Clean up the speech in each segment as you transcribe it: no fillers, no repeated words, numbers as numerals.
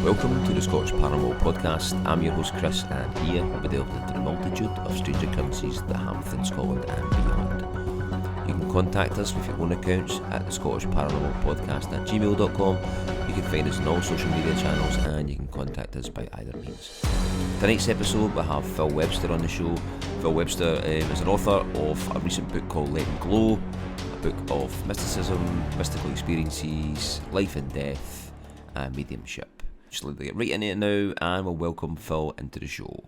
Welcome to the Scottish Paranormal Podcast. I'm your host Chris, and here we delve into the multitude of strange occurrences that happen within Scotland and beyond. You can contact us with your own accounts at the Scottish Paranormal Podcast at gmail.com. You can find us on all social media channels, and you can contact us by either means. Tonight's episode we have Phill Webster on the show. Phill Webster is an author of a recent book called Let 'Em Glow, a book of mysticism, mystical experiences, life and death, and mediumship. Just let's get right into it now, and we'll welcome Phill into the show.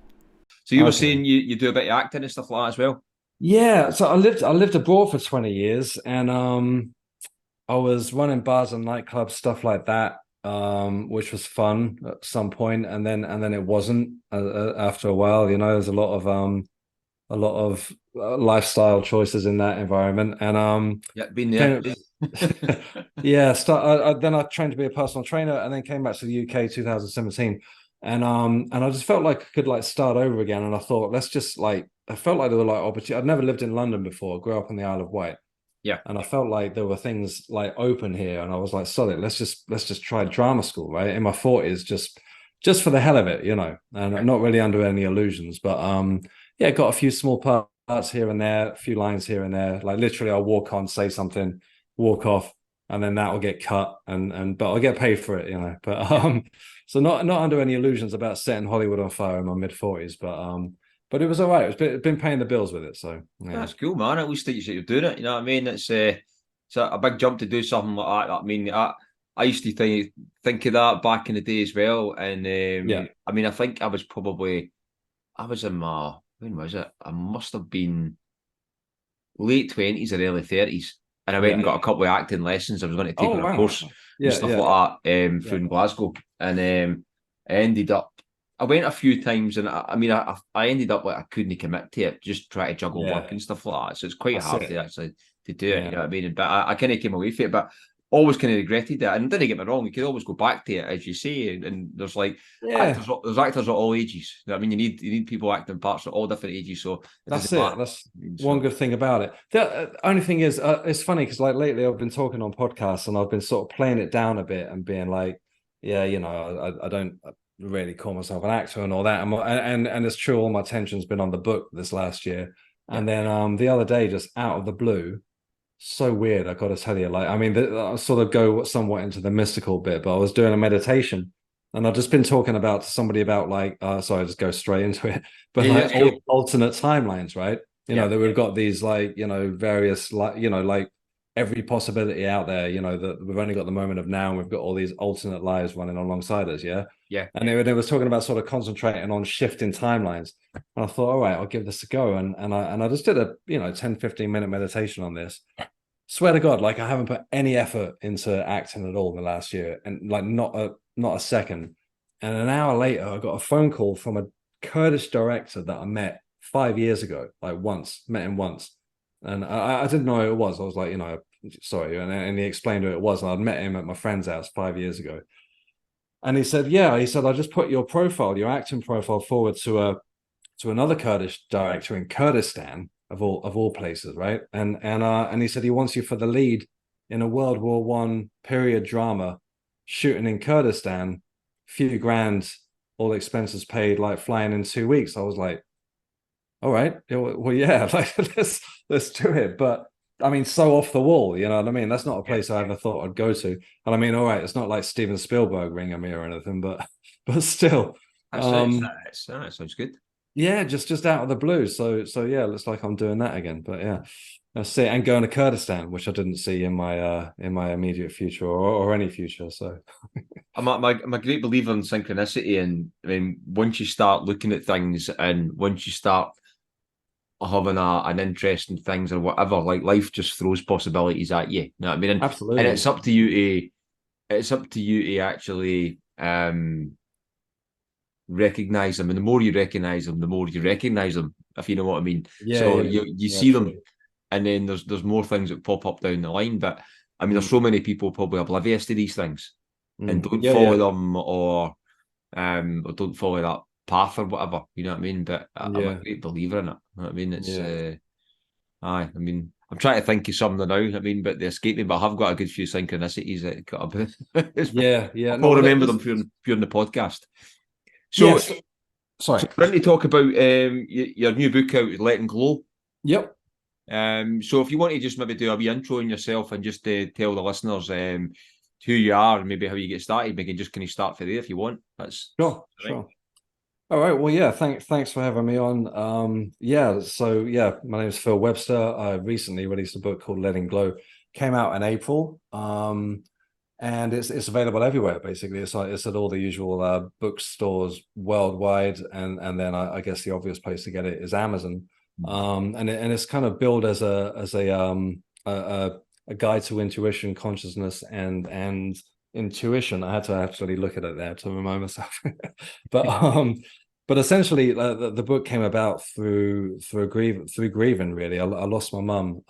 So you were saying you do a bit of acting and stuff like that as well? Yeah, so I lived abroad for 20 years, and I was running bars and nightclubs, stuff like that, which was fun at some point, and then it wasn't after a while. You know, there's a lot of lifestyle choices in that environment, and yeah, been there. Yeah, then I trained to be a personal trainer, and then came back to the UK 2017, and I just felt like I could start over again, and I thought I felt like there were opportunities. I'd never lived in London before. I grew up in the Isle of Wight, yeah, and I felt like there were things open here, and I was like, solid. Let's just try drama school, right? In my 40s, just for the hell of it, you know, and not really under any illusions, but yeah, got a few small parts here and there, a few lines here and there. Like literally, I'll walk on, say something, walk off, and then that will get cut, but I'll get paid for it, you know. But so not under any illusions about setting Hollywood on fire in my mid-40s, but it was all right. It's been paying the bills with it, so yeah. That's cool, man. At least you're doing it. You know what I mean? It's a big jump to do something like that. I mean, I used to think of that back in the day as well, and yeah. I mean, I think I was in my, when was it? I must have been late 20s or early 30s. And I went and got a couple of acting lessons. I was going to take a course and stuff like that through in Glasgow. And I went a few times, and I ended up I couldn't commit to it, just try to juggle work and stuff like that. So it's quite hard to actually to do it, you know what I mean? But I kind of came away from it, but always kind of regretted it. And didn't get me wrong, you could always go back to it, as you say. And there's there's actors at all ages. You know what I mean? You need people acting parts at all different ages. So that's it. That's one good thing about it. The only thing is, it's funny because lately I've been talking on podcasts, and I've been sort of playing it down a bit and being like, yeah, you know, I don't really call myself an actor and all that. And it's true, all my attention's been on the book this last year. Yeah. And then the other day, just out of the blue, so weird, I got to tell you, I sort of go somewhat into the mystical bit, but I was doing a meditation, and I've just been talking to somebody about sorry, I just go straight into it, but alternate timelines, right? You know, that we've got these various every possibility out there, you know, that we've only got the moment of now, and we've got all these alternate lives running alongside us. Yeah. And they was talking about sort of concentrating on shifting timelines. And I thought, all right, I'll give this a go. And I just did a 10-15 minute meditation on this. Swear to God, I haven't put any effort into acting at all in the last year, and not a second. And an hour later, I got a phone call from a Kurdish director that I met 5 years ago, met him once. And I didn't know who it was. I was like, sorry. And he explained who it was. And I'd met him at my friend's house 5 years ago. And he said, I just put your acting profile forward to another Kurdish director in Kurdistan, of all places, right? And he said he wants you for the lead in a World War I period drama shooting in Kurdistan, few grand, all expenses paid, flying in 2 weeks. I was like, all right, well, yeah, let's do it. But I mean, so off the wall, you know what I mean? That's not a place I ever thought I'd go to. And I mean, all right, it's not like Steven Spielberg ringing me or anything, but still. That sounds good. Yeah, just out of the blue. So yeah, looks like I'm doing that again. But yeah, that's it. And going to Kurdistan, which I didn't see in my immediate future or any future. So I'm a great believer in synchronicity, and I mean, once you start looking at things, and once you start having an interest in things or whatever, life just throws possibilities at you. You know what I mean? Absolutely. And it's up to you it's up to you to actually recognize them, and the more you recognize them, the more you recognize them, if you know what I mean. So you see them, and then there's more things that pop up down the line. But I mean, there's so many people probably oblivious to these things and don't follow them, or don't follow that path or whatever. You know what I mean? But I'm a great believer in it. You know what I mean? It's I mean, I'm trying to think of something now. I mean, but they escape me. But I have got a good few synchronicities that got a bit. I'll remember them during the podcast. So, sorry. So we're going to talk about your new book out, Letting Glow. Yep. So if you want to just maybe do a wee intro on yourself and just tell the listeners who you are and maybe how you get started, we can just kind of start for there if you want. That's sure. All right. Well, yeah. Thanks for having me on. My name is Phill Webster. I recently released a book called Letting Glow. Came out in April. And it's available everywhere. Basically, it's at all the usual bookstores worldwide, and then I guess the obvious place to get it is Amazon. And it's kind of billed as a guide to intuition, consciousness, and intuition. I had to actually look at it there to remind myself. But essentially, the book came about through grieving. Really, I lost my mum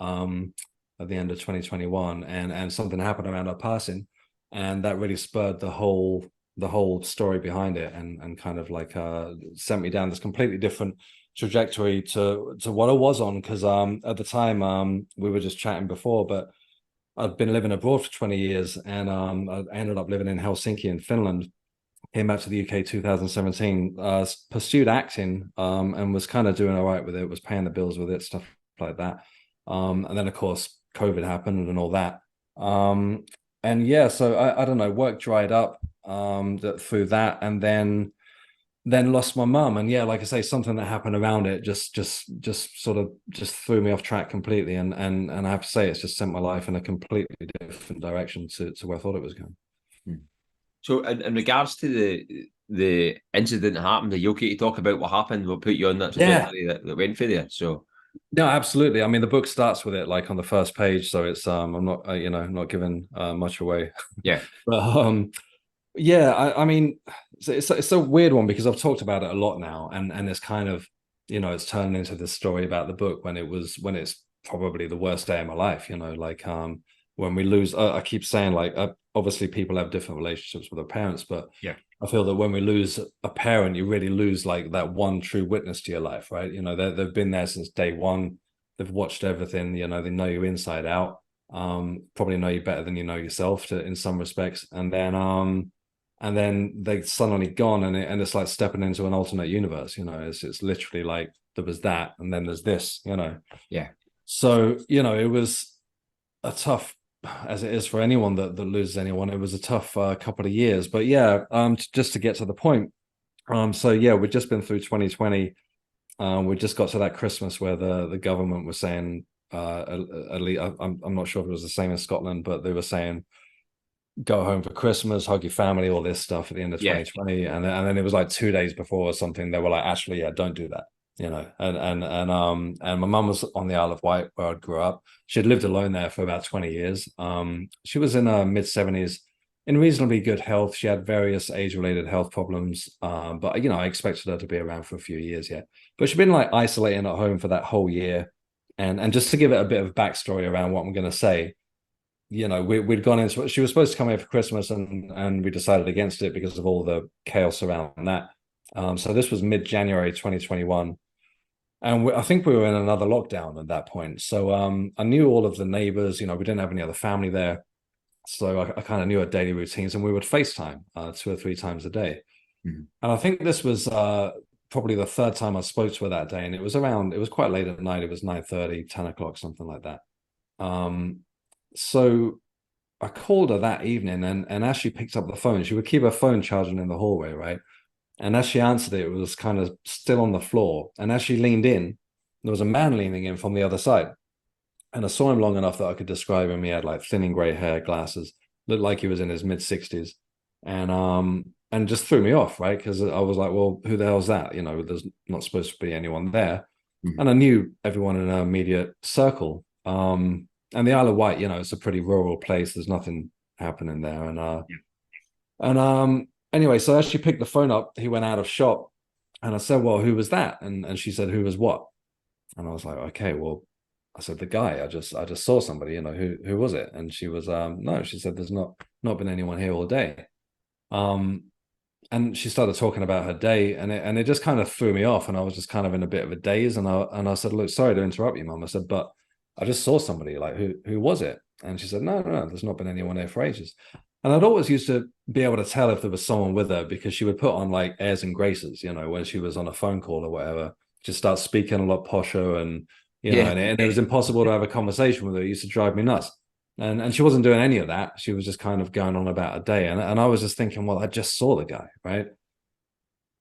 at the end of 2021, and something happened around her passing, and that really spurred the whole story behind it, and kind of like sent me down this completely different trajectory to what I was on, because at the time we were just chatting before, but I'd been living abroad for 20 years, and I ended up living in Helsinki in Finland. Came back to the UK 2017, pursued acting, and was kind of doing all right with it, was paying the bills with it, stuff like that. And then of course COVID happened and all that. So I don't know, work dried up through that, and then lost my mum. And like I say, something that happened around it just sort of threw me off track completely. And I have to say, it's just sent my life in a completely different direction to where I thought it was going. So in regards to the incident that happened, are you okay to talk about what happened, what put you on that trajectory that went for there? So no, absolutely. I mean, the book starts with it like on the first page, so it's I'm not not giving much away. Yeah. But I mean, it's a weird one because I've talked about it a lot now, and it's kind of, it's turned into this story about the book when it's probably the worst day of my life. When we lose, I keep saying, like, obviously people have different relationships with their parents, but I feel that when we lose a parent, you really lose like that one true witness to your life, right? They've been there since day one. They've watched everything. They know you inside out. Probably know you better than you know yourself in some respects. And then they're suddenly gone, and it's like stepping into an alternate universe. It's literally like there was that, and then there's this. Yeah. So it was a tough, as it is for anyone that loses anyone, it was a tough couple of years. But just to get to the point, we've just been through 2020. We just got to that Christmas where the government was saying, at least I'm not sure if it was the same in Scotland, but they were saying, go home for Christmas, hug your family, all this stuff at the end of 2020. And then it was like 2 days before or something, they were like, actually, don't do that. And my mum was on the Isle of Wight, where I grew up. She had lived alone there for about 20 years. She was in her mid-70s, in reasonably good health. She had various age-related health problems, but I expected her to be around for a few years yet. But she'd been like isolating at home for that whole year. And just to give it a bit of backstory around what I'm going to say, we'd gone into, she was supposed to come here for Christmas, and we decided against it because of all the chaos around that. So this was mid-January 2021. And I think we were in another lockdown at that point. So I knew all of the neighbors. We didn't have any other family there. So I kind of knew our daily routines, and we would FaceTime 2 or 3 times a day. Mm-hmm. And I think this was probably the third time I spoke to her that day. And it was quite late at night. It was 9:30, 10 o'clock, something like that. So I called her that evening, and as she picked up the phone, she would keep her phone charging in the hallway, right? And as she answered it was kind of still on the floor. And as she leaned in, there was a man leaning in from the other side. And I saw him long enough that I could describe him. He had like thinning gray hair, glasses, looked like he was in his mid-60s. And just threw me off, right? Because I was like, well, who the hell's that? There's not supposed to be anyone there. Mm-hmm. And I knew everyone in our immediate circle. And the Isle of Wight, it's a pretty rural place. There's nothing happening there. And anyway, so as she picked the phone up, he went out of shot, and I said, "Well, who was that?" And she said, "Who was what?" And I was like, "Okay, well," I said, "The guy. I just saw somebody. You know, who was it?" And she was, "No," she said, "There's not been anyone here all day." And she started talking about her day, and it just kind of threw me off, and I was just kind of in a bit of a daze. And I said, "Look, sorry to interrupt you, Mum." I said, "But I just saw somebody. Like, who was it?" And she said, "No, there's not been anyone here for ages." And I'd always used to be able to tell if there was someone with her, because she would put on like airs and graces, you know, when she was on a phone call or whatever, just start speaking a lot posher, and you know, and it was impossible to have a conversation with her. It used to drive me nuts. And she wasn't doing any of that. She was just kind of going on about a day. And I was just thinking, well, I just saw the guy, right?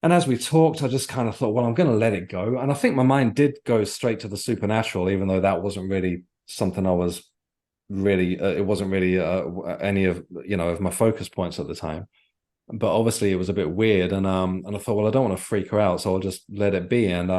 And as we talked, I just kind of thought, well, I'm going to let it go. And I think my mind did go straight to the supernatural, even though that wasn't really something I was really, it wasn't really any of, you know, of my focus points at the time. But obviously it was a bit weird. And I thought, well, I don't want to freak her out, so I'll just let it be. And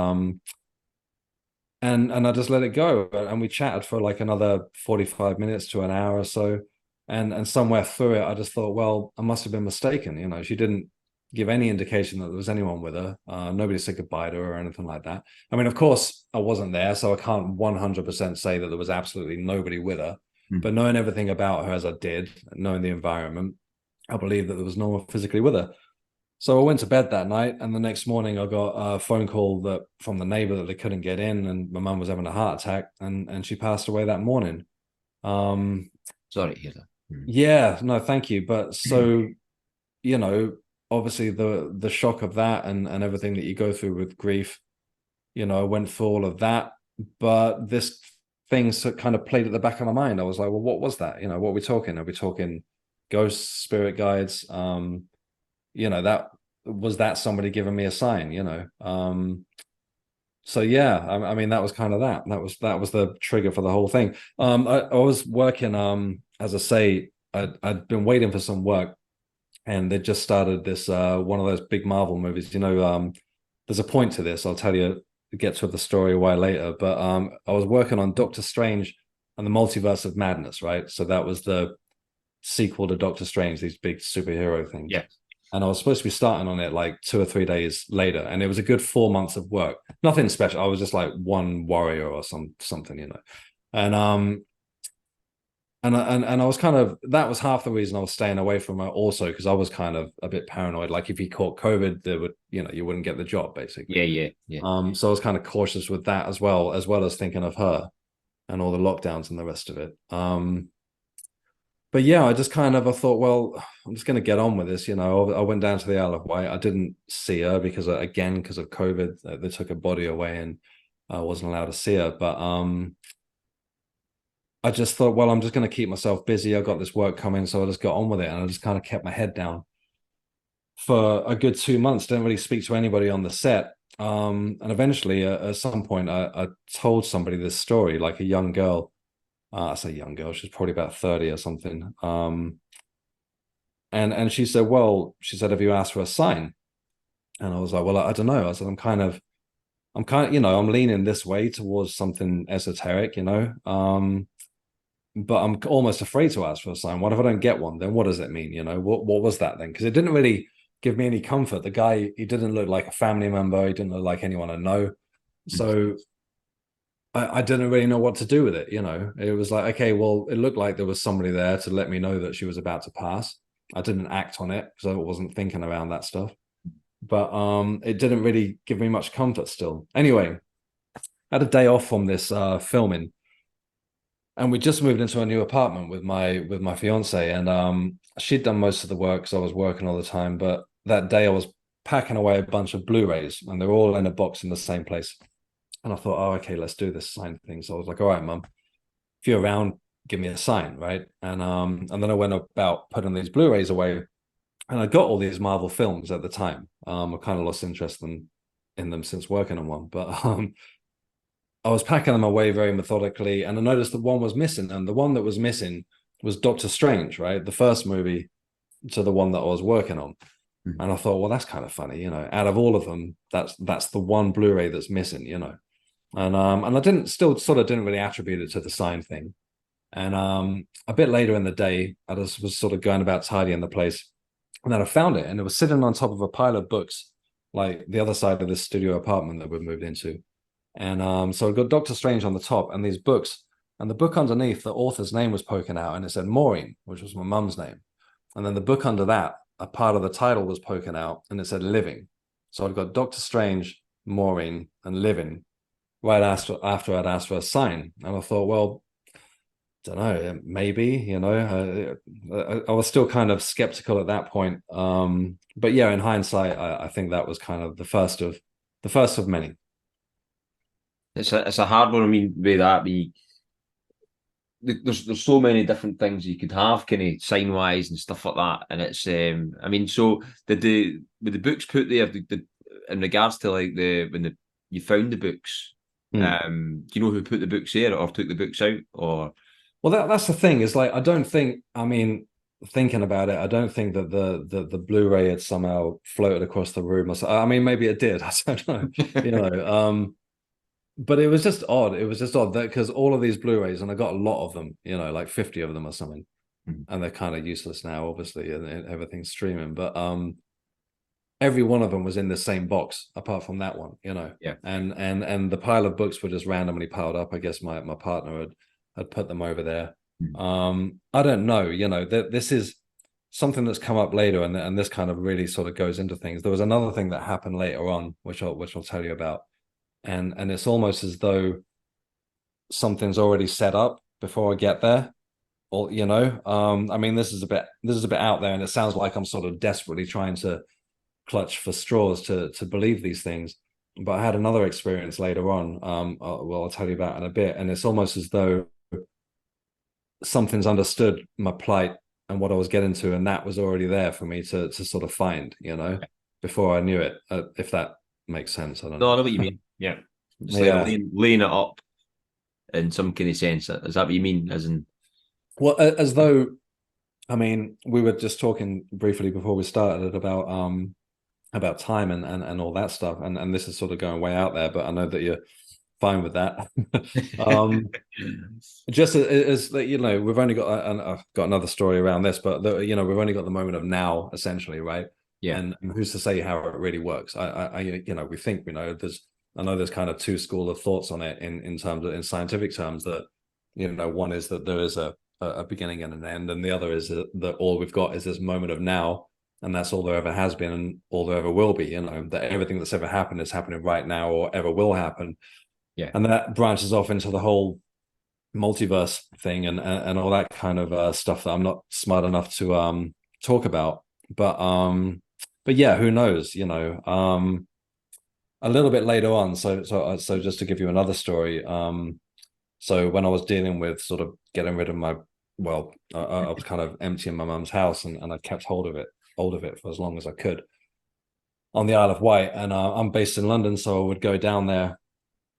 I just let it go. And we chatted for like another 45 minutes to an hour or so. And somewhere through it, I just thought, well, I must have been mistaken. You know, she didn't give any indication that there was anyone with her. Nobody said goodbye to her or anything like that. I mean, of course, I wasn't there, so I can't 100% say that there was absolutely nobody with her. But knowing everything about her as I did, knowing the environment, I believe that there was no one physically with her. So I went to bed that night, and the next morning I got a phone call from the neighbor that they couldn't get in, and my mum was having a heart attack, and she passed away that morning. Sorry to hear that. Yeah, no, thank you. But so, you know, obviously the shock of that and everything that you go through with grief, you know, I went through all of that, but this thing kind of played at the back of my mind. I was like, well, what was that? You know, what are we talking? Are we talking ghosts, spirit guides? You know, that somebody giving me a sign, you know. So yeah, I mean, that was kind of that was the trigger for the whole thing. I was working, as I say, I'd been waiting for some work, and they just started this one of those big Marvel movies, you know. There's a point to this, I'll tell you, get to the story a while later, but I was working on Doctor Strange and the Multiverse of Madness, right? So that was the sequel to Doctor Strange, these big superhero things. Yeah. And I was supposed to be starting on it like 2 or 3 days later, and it was a good 4 months of work. Nothing special. I was just like one warrior or something, you know. And I was kind of, that was half the reason I was staying away from it also, because I was kind of a bit paranoid. Like if you caught COVID, there would, you know, you wouldn't get the job basically. Yeah. So I was kind of cautious with that as well as thinking of her and all the lockdowns and the rest of it. But yeah, I just kind of, I thought, well, I'm just going to get on with this. You know, I went down to the Isle of Wight. I didn't see her because of COVID, they took her body away, and I wasn't allowed to see her. But I just thought, well, I'm just going to keep myself busy. I got this work coming, so I just got on with it, and I just kind of kept my head down for a good 2 months. Didn't really speak to anybody on the set. And eventually, at some point, I told somebody this story, like a young girl. I say young girl, she's probably about 30 or something. And she said, well, she said, have you asked for a sign? And I was like, well, I don't know. I said, I'm kind of, you know, I'm leaning this way towards something esoteric, you know. But I'm almost afraid to ask for a sign. What if I don't get one? Then what does it mean? You know, what was that then? Because it didn't really give me any comfort. The guy, he didn't look like a family member. He didn't look like anyone I know. So I didn't really know what to do with it. You know, it was like, okay, well, it looked like there was somebody there to let me know that she was about to pass. I didn't act on it because I wasn't thinking around that stuff. But it didn't really give me much comfort still. Anyway, I had a day off from this filming, and we just moved into a new apartment with my fiance, and she'd done most of the work, so I was working all the time. But that day I was packing away a bunch of Blu-rays, and they're all in a box in the same place. And I thought, oh, okay, let's do this sign thing. So I was like, all right, Mum, if you're around, give me a sign, right? And then I went about putting these Blu-rays away, and I got all these Marvel films at the time. I kind of lost interest in them since working on one, but I was packing them away very methodically, and I noticed that one was missing, and the one that was missing was Doctor Strange, right? The first movie to the one that I was working on. Mm-hmm. And I thought, well, that's kind of funny, you know, out of all of them, that's the one Blu-ray that's missing, you know. And I didn't really attribute it to the sign thing. And a bit later in the day, I just was sort of going about tidying the place. And then I found it, and it was sitting on top of a pile of books, like the other side of this studio apartment that we've moved into. And so I got Doctor Strange on the top and these books. And the book underneath, the author's name was poking out, and it said Maureen, which was my mum's name. And then the book under that, a part of the title was poking out, and it said Living. So I'd got Doctor Strange, Maureen, and Living right after I'd asked for a sign. And I thought, well, don't know, maybe, I was still kind of skeptical at that point. But yeah, in hindsight, I think that was kind of the first of many. It's a hard one. I mean, with that, there's so many different things you could have, kind of sign wise and stuff like that. And it's I mean, so with the books put there, in regards to like you found the books, do you know who put the books there or took the books out? Or well, that's the thing, is like, I don't think, I mean, thinking about it, I don't think that the Blu-ray had somehow floated across the room. I mean, maybe it did. I don't know. But it was just odd. It was just odd that, because all of these Blu-rays, and I got a lot of them, like 50 of them or something, and they're kind of useless now, obviously, and everything's streaming. But every one of them was in the same box, apart from that one, Yeah. And the pile of books were just randomly piled up. I guess my partner had put them over there. I don't know. This is something that's come up later, and this kind of really sort of goes into things. There was another thing that happened later on, which I'll tell you about. And it's almost as though something's already set up before I get there. Or, I mean, this is a bit out there, and it sounds like I'm sort of desperately trying to clutch for straws to believe these things. But I had another experience later on. I'll tell you about in a bit. And it's almost as though something's understood my plight and what I was getting to, and that was already there for me to sort of find, before I knew it. If that makes sense. I don't know. I know what you mean. Yeah. It's like laying it up in some kind of sense. Is that what you mean? As in, well, as though, I mean, we were just talking briefly before we started about time and all that stuff, and this is sort of going way out there, but I know that you're fine with that. Just as that, we've only got I've got another story around this, but we've only got the moment of now, essentially, right? Yeah. And who's to say how it really works? We think we know. I know there's kind of two school of thoughts on it in terms of, in scientific terms, that one is that there is a beginning and an end, and the other is that all we've got is this moment of now, and that's all there ever has been and all there ever will be. That everything that's ever happened is happening right now or ever will happen. Yeah. And that branches off into the whole multiverse thing and all that kind of stuff that I'm not smart enough to talk about. But yeah, who knows? A little bit later on, so just to give you another story, so when I was dealing with sort of getting rid of I was kind of emptying my mum's house, and I kept hold of it for as long as I could on the Isle of Wight, and I'm based in London, so I would go down there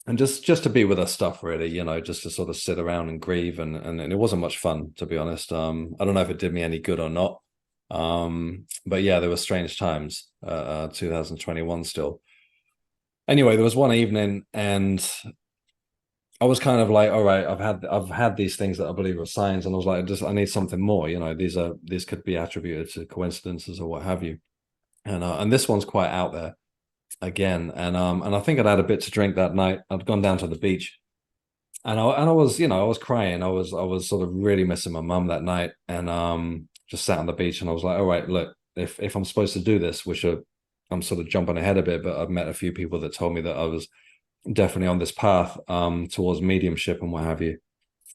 and just to be with her stuff, really, just to sort of sit around and grieve, and it wasn't much fun, to be honest. I don't know if it did me any good or not, but yeah, there were strange times. 2021 still. Anyway, there was one evening, and I was kind of like, all right, I've had these things that I believe are signs, and I was like, I need something more. These could be attributed to coincidences or what have you, and this one's quite out there again. And I think I'd had a bit to drink that night. I'd gone down to the beach, and I was, I was crying. I was sort of really missing my mum that night, and just sat on the beach, and I was like, all right, look, if I'm supposed to do this, which I'm sort of jumping ahead a bit, but I've met a few people that told me that I was definitely on this path towards mediumship and what have you.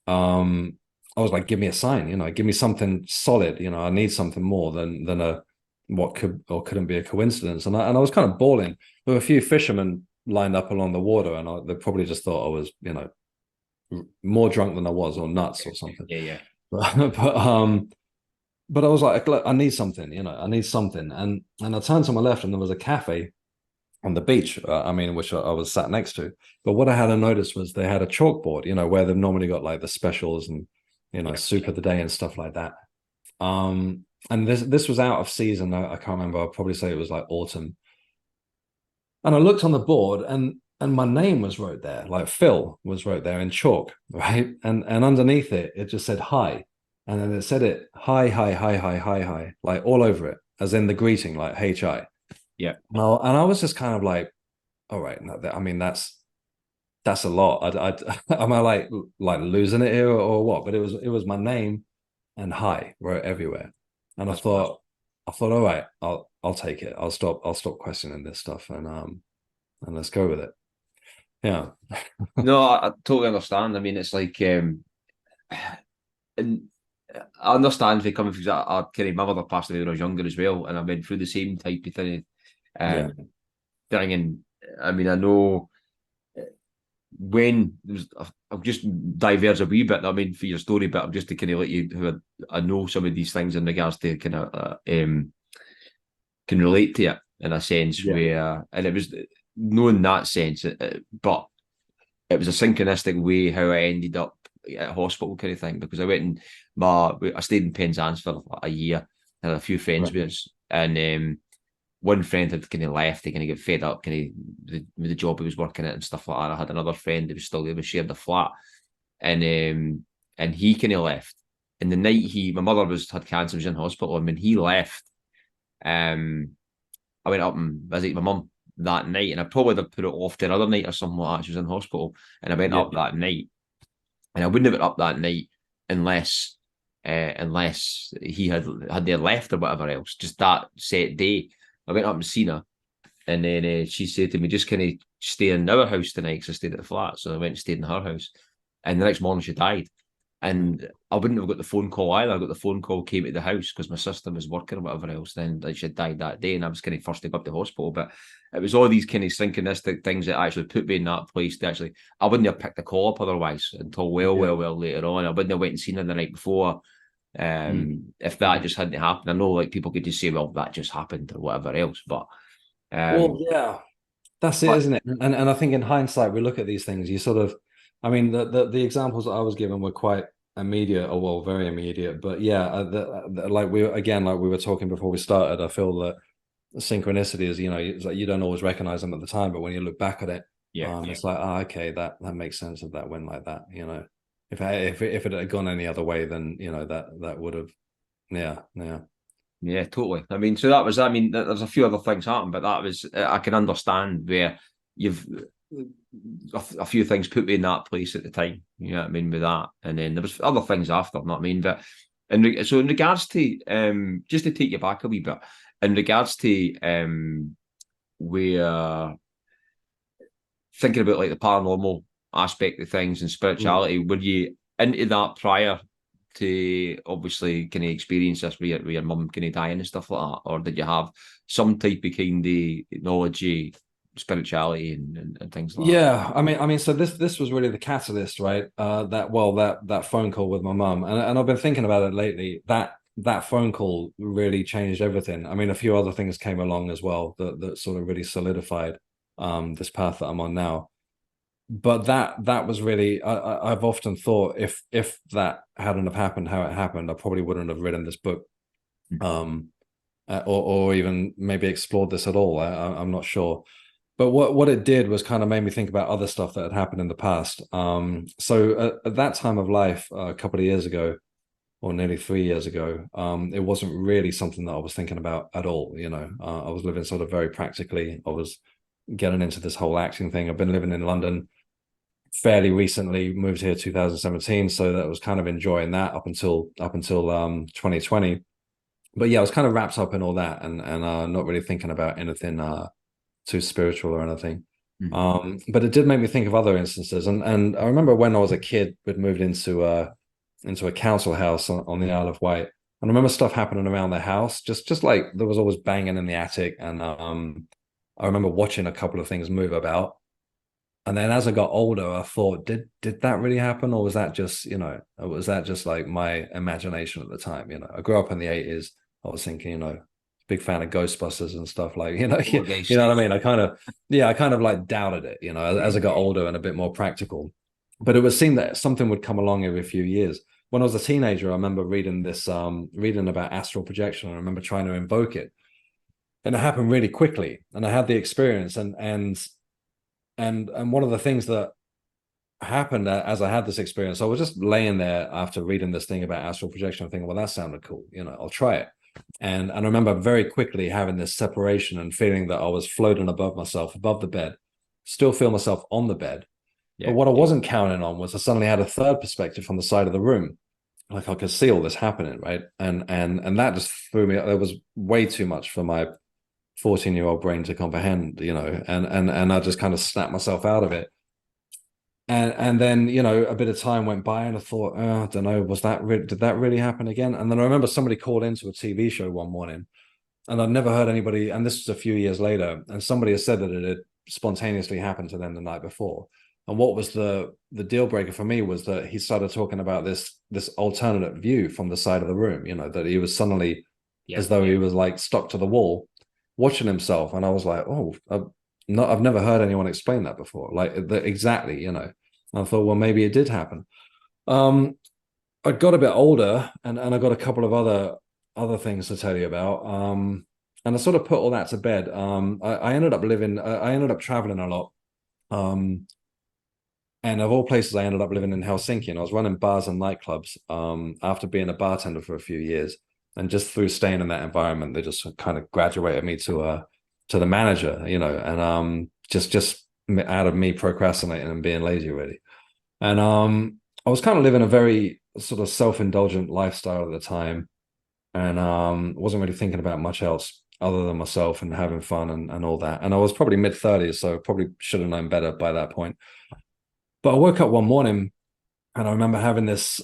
I was like, give me a sign, give me something solid. I need something more than a what could or couldn't be a coincidence. And I was kind of bawling. There were a few fishermen lined up along the water, and they probably just thought I was, more drunk than I was, or nuts or something. Yeah. But I was like, look, I need something, I need something. And I turned to my left, and there was a cafe on the beach, which I was sat next to. But what I hadn't noticed was they had a chalkboard, where they've normally got like the specials and, soup of the day and stuff like that. And this was out of season. I can't remember. I'll probably say it was like autumn. And I looked on the board, and and my name was wrote there, like Phill was wrote there in chalk, right? And underneath it, it just said hi. And then it said it hi, hi, hi, hi, hi, hi, like all over it, as in the greeting, like hi. Yeah. No, and I was just kind of like, all right, no, I mean, that's a lot. Am I like losing it here or what? But it was my name and hi wrote everywhere. And That's I thought, all right, I'll take it. I'll stop questioning this stuff and let's go with it. Yeah. No, I totally understand. I mean, it's like, and I understand if you coming from that. I kind of my mother passed away when I was younger as well, and I went through the same type of thing. Yeah. Thing, and I mean, I know when I'll just diverge a wee bit. I mean, for your story, but I'm just to kind of let you who I know some of these things in regards to kind of can relate to it in a sense where, and it was knowing that sense, but it was a synchronistic way how I ended up at hospital kind of thing, because I went and I stayed in Penzance for a year, had a few friends with us, and one friend had kind of left, he kind of get fed up kind of with the job he was working at and stuff like that. I had another friend who was still there, we shared the flat, and he kind of left. And the night my mother had cancer, was in hospital, and when he left, I went up and visited my mum that night, and I probably would have put it off to another night or something like that. She was in hospital, and I went up that night, and I wouldn't have been up that night unless he had left or whatever else. Just that set day, I went up and seen her, and then she said to me, "Just kind of stay in our house tonight," because I stayed at the flat. So I went and stayed in her house, and the next morning she died. And I wouldn't have got the phone call either. I got the phone call, came to the house because my sister was working or whatever else. Then like, she died that day, and I was kind of first to go up to hospital. But it was all these kind of synchronistic things that actually put me in that place. To actually, I wouldn't have picked the call up otherwise until well later on. I wouldn't have went and seen her the night before. If that just hadn't happened. I know like people could just say, well, that just happened or whatever else. But well, yeah, that's it, isn't it? And I think in hindsight, we look at these things, you sort of, I mean, the examples that I was given were quite immediate, or well, very immediate. But yeah, like we were talking before we started, I feel that synchronicity is, it's like you don't always recognize them at the time, but when you look back at it, it's like, okay, that makes sense if that went like that. If it had gone any other way, then that would have, yeah, totally. I mean, so that was, I mean, there's a few other things happened, but that was, I can understand where you've a few things put me in that place at the time. You know what I mean, with that, and then there was other things after. You know what I mean, but so in regards to just to take you back a wee bit, in regards to where thinking about like the paranormal aspect of things and spirituality, were you into that prior to obviously kind of experience this with your mum kind of dying and stuff like that, or did you have some type of kind of knowledge, spirituality and things like that? I mean, so this was really the catalyst, right? That phone call with my mum, and I've been thinking about it lately. That phone call really changed everything. I mean, a few other things came along as well that sort of really solidified this path that I'm on now. But that was really, I've often thought if that hadn't have happened how it happened, I probably wouldn't have written this book, or even maybe explored this at all. I'm not sure. But what it did was kind of made me think about other stuff that had happened in the past. So at that time of life, a couple of years ago, or nearly 3 years ago, it wasn't really something that I was thinking about at all. I was living sort of very practically. I was getting into this whole acting thing. I've been living in London fairly recently, moved here 2017, so that was kind of enjoying that up until 2020. But yeah, I was kind of wrapped up in all that and not really thinking about anything too spiritual or anything. But it did make me think of other instances, and I remember when I was a kid, we'd moved into a council house on the Isle of Wight, and I remember stuff happening around the house, just like there was always banging in the attic, and I remember watching a couple of things move about. And then as I got older, I thought, did that really happen, or was that just like my imagination at the time? I grew up in the 80s. I was thinking, big fan of Ghostbusters and stuff, like, you know what I mean? I kind of like doubted it, as I got older and a bit more practical. But it would seem that something would come along every few years. When I was a teenager, I remember reading about astral projection. I remember trying to invoke it, and it happened really quickly. And I had the experience, and and one of the things that happened as I had this experience, I was just laying there after reading this thing about astral projection, thinking, well, that sounded cool, I'll try it. And I remember very quickly having this separation and feeling that I was floating above myself, above the bed, still feel myself on the bed. But what I wasn't counting on was I suddenly had a third perspective from the side of the room. Like I could see all this happening, right? And that just threw me. It was way too much for my 14-year-old brain to comprehend, and I just kind of snapped myself out of it. And then, a bit of time went by and I thought, I don't know, did that really happen again? And then I remember somebody called into a TV show one morning and I'd never heard anybody, and this was a few years later, and somebody had said that it had spontaneously happened to them the night before. And what was the deal breaker for me was that he started talking about this alternate view from the side of the room, that he was suddenly as though he was like stuck to the wall watching himself. And I was like, oh, I've never heard anyone explain that before. Like exactly, And I thought, well, maybe it did happen. I got a bit older and I got a couple of other things to tell you about. And I sort of put all that to bed. I ended up traveling a lot. And of all places, I ended up living in Helsinki, and I was running bars and nightclubs after being a bartender for a few years. And just through staying in that environment, they just kind of graduated me to the manager, and just out of me procrastinating and being lazy, really. And I was kind of living a very sort of self-indulgent lifestyle at the time, and wasn't really thinking about much else other than myself and having fun and all that. And I was probably mid-30s, so probably should have known better by that point. But I woke up one morning and I remember having this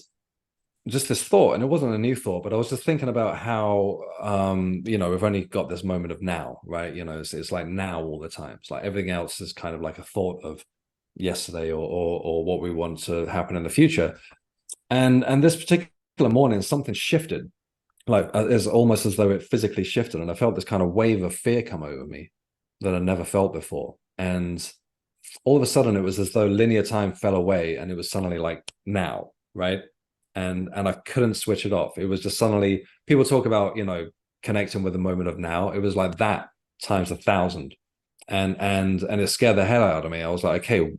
thought, and it wasn't a new thought, but I was just thinking about how, we've only got this moment of now, right? It's like now all the time. It's like everything else is kind of like a thought of yesterday or what we want to happen in the future. And this particular morning, something shifted, like it's almost as though it physically shifted. And I felt this kind of wave of fear come over me that I never felt before. And all of a sudden it was as though linear time fell away and it was suddenly like now, right? And I couldn't switch it off. It was just suddenly, people talk about, connecting with the moment of now. It was like that times 1,000. And it scared the hell out of me. I was like, okay,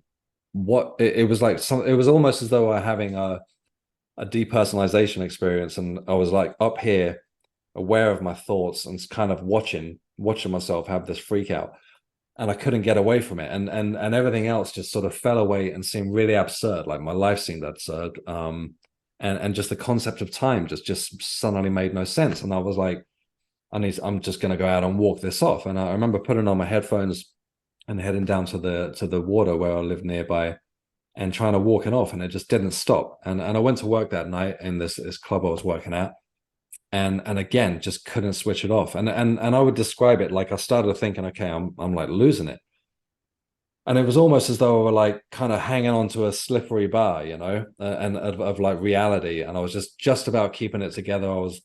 what? It was like it was almost as though I were having a depersonalization experience. And I was like up here, aware of my thoughts and kind of watching myself have this freak out. And I couldn't get away from it. And everything else just sort of fell away and seemed really absurd. Like my life seemed absurd. And just the concept of time just suddenly made no sense. And I was like, I'm just going to go out and walk this off. And I remember putting on my headphones and heading down to the water where I lived nearby and trying to walk it off. And it just didn't stop. And I went to work that night in this club I was working at. And again, just couldn't switch it off. And I would describe it like I started thinking, okay, I'm like losing it. And it was almost as though I were like kind of hanging onto a slippery bar, and of like reality. And I was just about keeping it together. I was,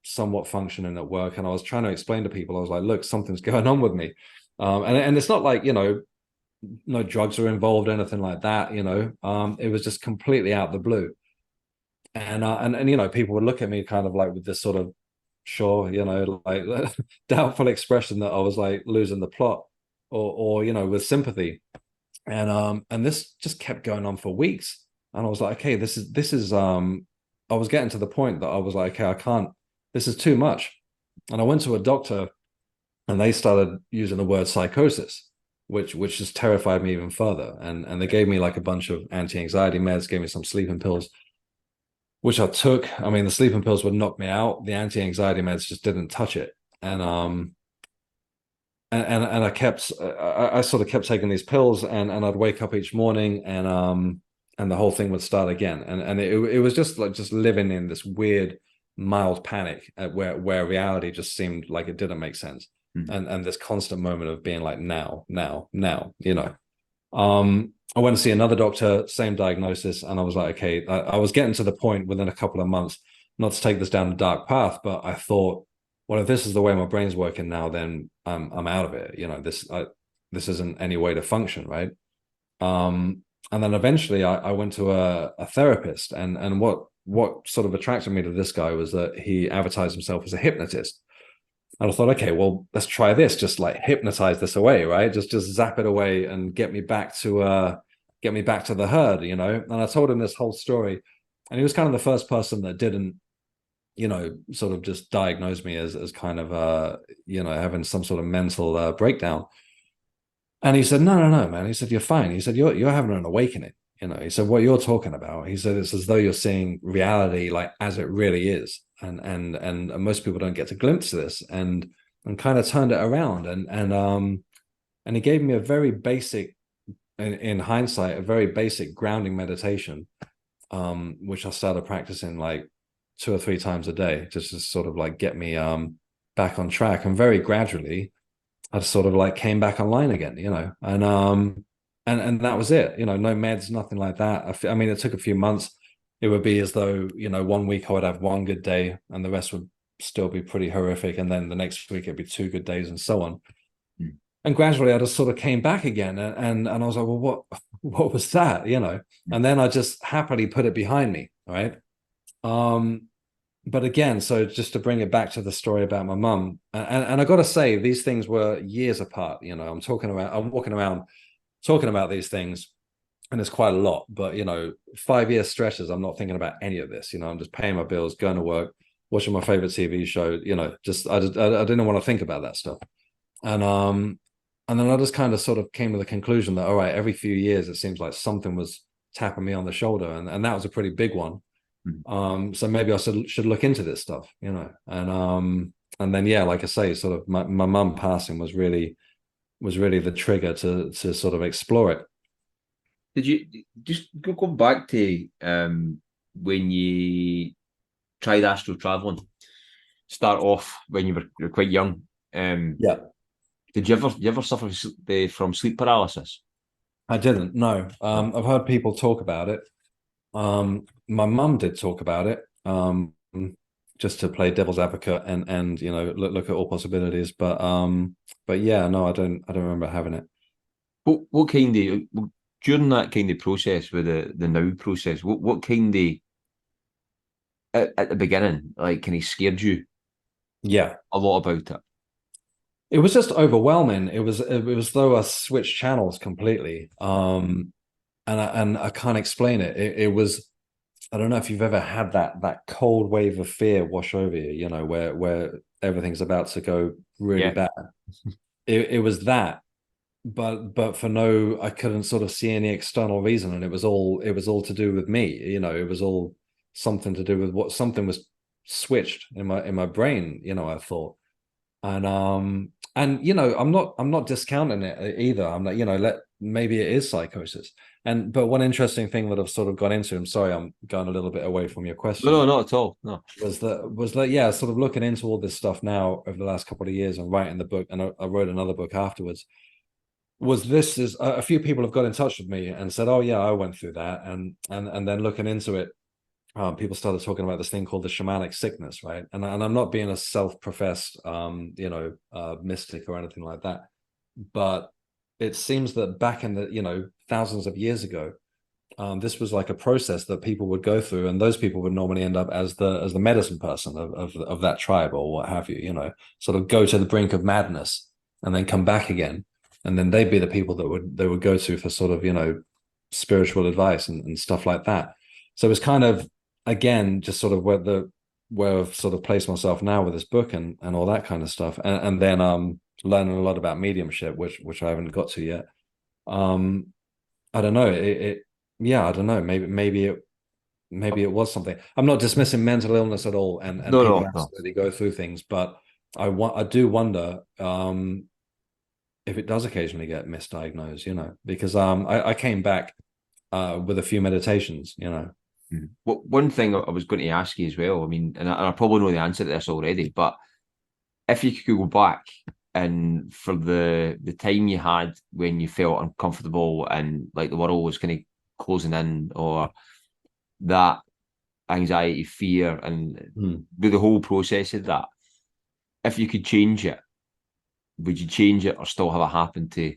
somewhat functioning at work. And I was trying to explain to people, I was like, look, something's going on with me. And it's not like, no drugs were involved, anything like that, it was just completely out the blue. And people would look at me kind of like with this sort of sure, like doubtful expression that I was like losing the plot or with sympathy. And this just kept going on for weeks. And I was like, okay, this is I was getting to the point that I was like, okay, I can't, this is too much. And I went to a doctor and they started using the word psychosis, which just terrified me even further. And they gave me like a bunch of anti-anxiety meds, gave me some sleeping pills, which I took. I mean, the sleeping pills would knock me out. The anti-anxiety meds just didn't touch it. And I sort of kept taking these pills, and I'd wake up each morning, and the whole thing would start again. And it was just like living in this weird mild panic where reality just seemed like it didn't make sense. And this constant moment of being like now. I went to see another doctor, same diagnosis, and I was like, okay, I was getting to the point within a couple of months, not to take this down a dark path, but I thought, well, if this is the way my brain's working now, then I'm out of it. This isn't any way to function, right? And then eventually I went to a therapist, and what sort of attracted me to this guy was that he advertised himself as a hypnotist. And I thought, okay, well, let's try this. Just like hypnotize this away, right? Just zap it away and get me back to the herd, you know. And I told him this whole story, and he was kind of the first person that didn't, you know, sort of just diagnose me as kind of you know, having some sort of mental breakdown. And he said, no, man. He said, you're fine. He said, you're having an awakening. You know, he said, what you're talking about. He said, it's as though you're seeing reality like as it really is. And most people don't get to glimpse this, and kind of turned it around. And he gave me a very basic, in hindsight, a very basic grounding meditation, which I started practicing like 2 or 3 times a day, just to sort of like get me back on track. And very gradually I sort of like came back online again, you know, and that was it, you know, no meds, nothing like that. I mean, it took a few months. It would be as though, you know, one week I would have one good day and the rest would still be pretty horrific. And then the next week it'd be 2 good days and so on. Mm. And gradually I just sort of came back again. And I was like, well, what was that, you know? And then I just happily put it behind me, right? But again, so just to bring it back to the story about my mum, and I got to say, these things were years apart. You know, I'm walking around talking about these things, and it's quite a lot. But you know, 5-year stretches, I'm not thinking about any of this. You know, I'm just paying my bills, going to work, watching my favorite TV show. You know, I didn't want to think about that stuff. And then I just kind of sort of came to the conclusion that all right, every few years it seems like something was tapping me on the shoulder, and that was a pretty big one. So maybe I should look into this stuff, you know. And then yeah, like I say, sort of my mum passing was really the trigger to sort of explore it. Did you just go back to when you tried astral traveling? Start off when you were quite young. Yeah. Did you ever suffer from sleep paralysis? I didn't. No. I've heard people talk about it. My mum did talk about it, just to play devil's advocate and you know look at all possibilities. But yeah, no, I don't remember having it. What kind of during that kind of process with the now process? What kind of at the beginning, like, kind of scared you? Yeah, a lot about it. It was just overwhelming. It was though I switched channels completely. And I can't explain it. It was, I don't know if you've ever had that cold wave of fear wash over you, you know, where everything's about to go really bad. It was that, but for no, I couldn't sort of see any external reason, and it was all to do with me, you know. It was all something to do with something was switched in my brain, you know, I thought. And you know, I'm not discounting it either. I'm like, you know, maybe it is psychosis. But one interesting thing that I've sort of gone into, I'm sorry, I'm going a little bit away from your question. No, not at all. No. Was that yeah, sort of looking into all this stuff now over the last couple of years and writing the book, and I wrote another book afterwards. This is a few people have got in touch with me and said, oh yeah, I went through that, and then looking into it, people started talking about this thing called the shamanic sickness, right? And I'm not being a self-professed, you know, mystic or anything like that, but it seems that back in the, you know, thousands of years ago, this was like a process that people would go through, and those people would normally end up as the medicine person of that tribe or what have you, you know, sort of go to the brink of madness and then come back again, and then they'd be the people that they would go to for sort of, you know, spiritual advice and stuff like that. So it's kind of, again, just sort of where I've sort of placed myself now with this book and all that kind of stuff, and then learning a lot about mediumship, which I haven't got to yet. I don't know. I don't know. Maybe it was something. I'm not dismissing mental illness at all, and people absolutely go through things, but I do wonder if it does occasionally get misdiagnosed, you know, because I came back with a few meditations, you know. Well, one thing I was going to ask you as well, I mean, and I probably know the answer to this already, but if you could go back and for the time you had when you felt uncomfortable and like the world was kind of closing in, or that anxiety, fear, and the whole process of that, if you could change it, would you change it or still have it happen to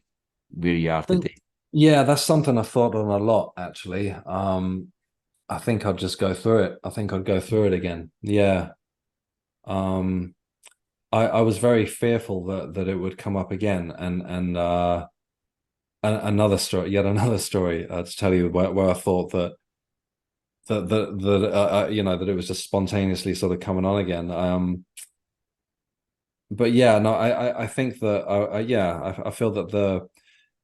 where you are today? Yeah, that's something I thought on a lot, actually. I think I'd just go through it. I think I'd go through it again. Yeah. I was very fearful that it would come up again, and another story, yet another story to tell you where I thought that you know, that it was just spontaneously sort of coming on again. But yeah, no, I think that yeah, I feel that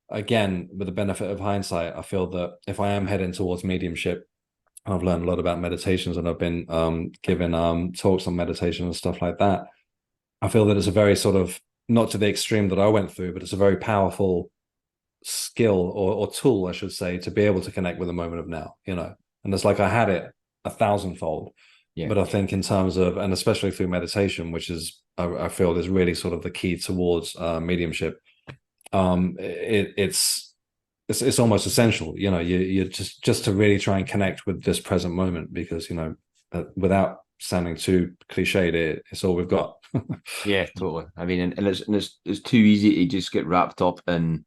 again, with the benefit of hindsight, I feel that if I am heading towards mediumship, I've learned a lot about meditations, and I've been giving talks on meditation and stuff like that. I feel that it's a very sort of, not to the extreme that I went through, but it's a very powerful skill or tool, I should say, to be able to connect with the moment of now, you know. And it's like I had it 1,000-fold. Yeah. But I think in terms of, and especially through meditation, which is, I feel is really sort of the key towards mediumship, it's almost essential, you know, you just to really try and connect with this present moment, because, you know, without sounding too cliched, it's all we've got. Yeah, totally. I mean, and it's too easy to just get wrapped up in